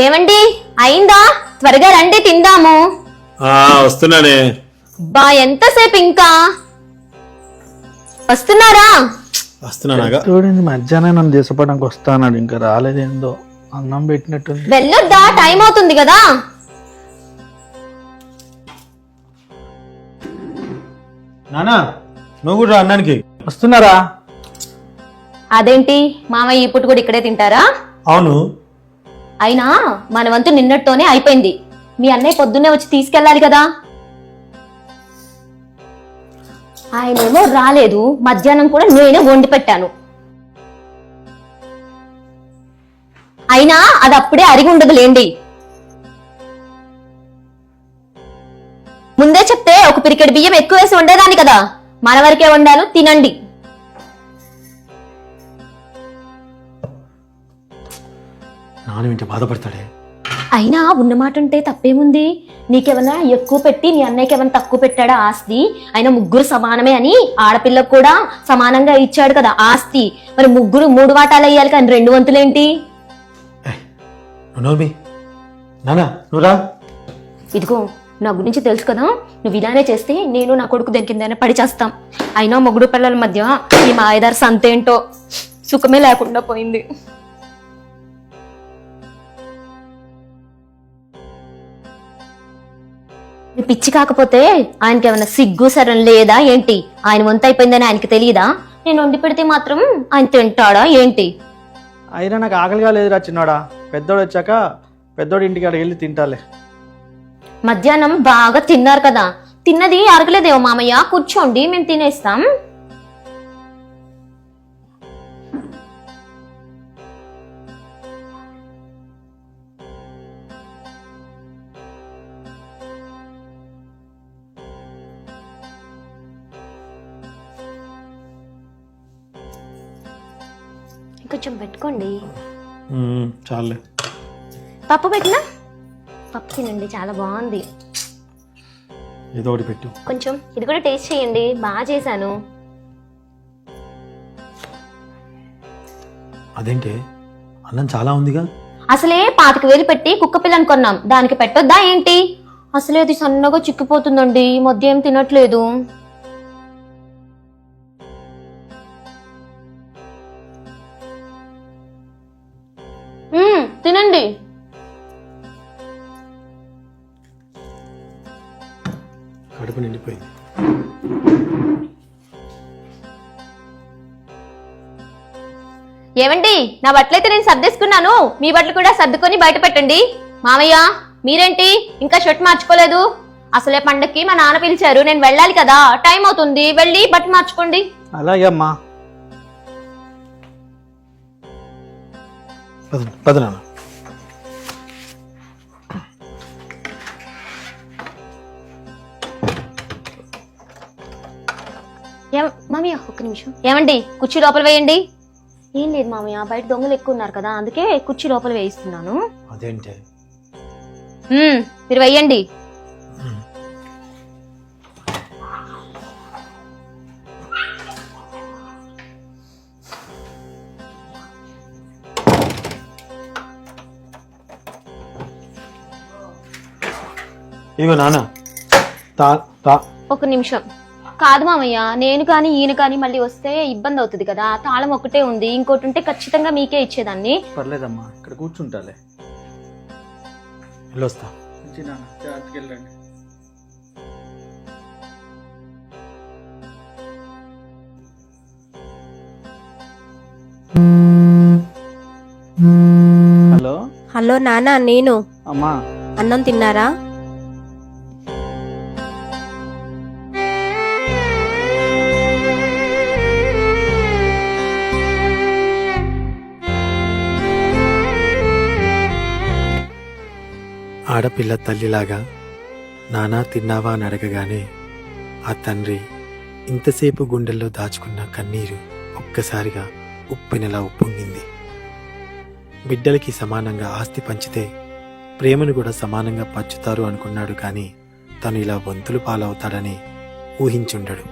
ఏమండి అయిందా? త్వరగా రండి తిందాము. వస్తున్నానే. బా ఎంతసేపు ఇంకా వస్తున్నారా? వస్తున్నానాగా. చూడండి మధ్యాహ్నం నన్ను దేశపడానికి వస్తాన్నాడు, ఇంకా రాలేదేందో. అన్నం పెట్టినట్టుంది. వెళ్ళొద్దా? టైం అవుతుంది కదా. నానా నువ్వు కూడా అన్నానికి వస్తున్నారా? అదేంటి మామయ్య ఈ పూట కూడా ఇక్కడే తింటారా? అవును. అయినా మన వంతు నిన్నటితోనే అయిపోయింది. మీ అన్నయ్య పొద్దున్నే వచ్చి తీసుకెళ్ళాలి కదా. ఆయనేమో రాలేదు. మధ్యాహ్నం కూడా నేనే వండి పెట్టాను. అయినా అది అప్పుడే అరిగి ఉండదులేండి. ముందే చెప్తే ఒక పిరికెడు బియ్యం ఎక్కువ వేసి వండేదాన్ని కదా. మన వరకే వండాను, తినండి. నాన్న వింటే బాధపడతాడే. అయినా ఉన్నమాట ఉంటే తప్పేముంది? నీకేమన్నా ఎక్కువ పెట్టి నీ అన్నయ్యకి ఏమన్నా తక్కువ పెట్టాడా ఆస్తి? అయినా ముగ్గురు సమానమే అని ఆడపిల్లకు కూడా సమానంగా ఇచ్చాడు కదా ఆస్తి. మరి ముగ్గురు 3 వాటాలు అయ్యాలి కానీ 2 వంతులేంటి? నానా నువ్వు రా. ఇదిగో నా గురించి తెలుసు కదా. నువ్వు ఇలానే చేస్తే నేను నా కొడుకు దేని కిందనే పడి చేస్తాం. అయినా మొగుడు పిల్లల మధ్య ఈ మాయదారి సంతేంటో సుఖమే లేకుండా పోయింది. పిచ్చి కాకపోతే ఆయనకి ఏమైనా సిగ్గు సరం లేదా ఏంటి? ఆయన వంత అయిపోయిందని ఆయనకి తెలియదా? నేను వండి పెడితే మాత్రం ఆయన తింటాడా ఏంటి? అయినా నాకు ఆకలిగా లేదురా చిన్నోడా. పెద్దోడు వచ్చాక పెద్దోడు ఇంటికి అడిగి వెళ్ళి తింటాలే. మధ్యాహ్నం బాగా తిన్నారు కదా. తిన్నది అరగలేదేమో మామయ్య. కూర్చోండి, మేము తినేస్తాం. కొంచెం పెట్టుకోండి. చాలే. పప్పు పెట్టినా? పప్పు తినండి, చాలా బాగుంది. ఏదో ఒకటి పెట్టు. కొంచెం ఇది కూడా టేస్ట్ చేయండి, బాగా చేశాను. అదేంటి అన్నం చాలా ఉందిగా. అసలే 25,000 పెట్టి కుక్క పిల్లని కొన్నాం, దానికి పెట్టొద్దా ఏంటి? అసలే అది సన్నగా చిక్కిపోతుందండి. ఈ మధ్య ఏం తినట్లేదు. తినండి. కడుపు నిండిపోయింది. ఏమండి, నా బట్టలైతే నేను సర్దేసుకున్నాను. మీ బట్టలు కూడా సర్దుకొని బయట పెట్టండి. మామయ్య మీరేంటి ఇంకా షర్ట్ మార్చుకోలేదు? అసలే పండక్కి మా నాన్న పిలిచారు, నేను వెళ్ళాలి కదా. టైం అవుతుంది, వెళ్ళి బట్టలు మార్చుకోండి. అలాగే అమ్మా. పద నాన్న. మామయ్య ఒక్క నిమిషం. ఏమండి కుర్చీ లోపల వేయండి. ఏం లేదు మామయ్య, బయట దొంగలు ఎక్కువ ఉన్నారు కదా, అందుకే కుర్చీ లోపల వేయిస్తున్నాను. అదేంటి? మీరు వేయండి. ఇగో నాన్న. ఒక నిమిషం. కాదు మామయ్య, నేను కానీ ఈయన కానీ మళ్ళీ వస్తే ఇబ్బంది అవుతుంది కదా. తాళం ఒకటే ఉంది, ఇంకోటి ఉంటే ఖచ్చితంగా మీకే ఇచ్చేదాన్ని. పర్లేదమ్మా, ఇక్కడ కూర్చుంటాలే. వెళ్ళొస్తా. వెళ్ళండి. హలో. హలో నాన్న, నేను. అమ్మా అన్నం తిన్నారా? ఆడపిల్ల తల్లిలాగా నానా తిన్నావా అని అడగగానే ఆ తండ్రి ఇంతసేపు గుండెల్లో దాచుకున్న కన్నీరు ఒక్కసారిగా ఉప్పెనలా ఉప్పొంగింది. బిడ్డలకి సమానంగా ఆస్తి పంచితే ప్రేమను కూడా సమానంగా పంచుతారు అనుకున్నాడు, కానీ తను ఇలా వంతులు పాలవుతాడని ఊహించుండడు.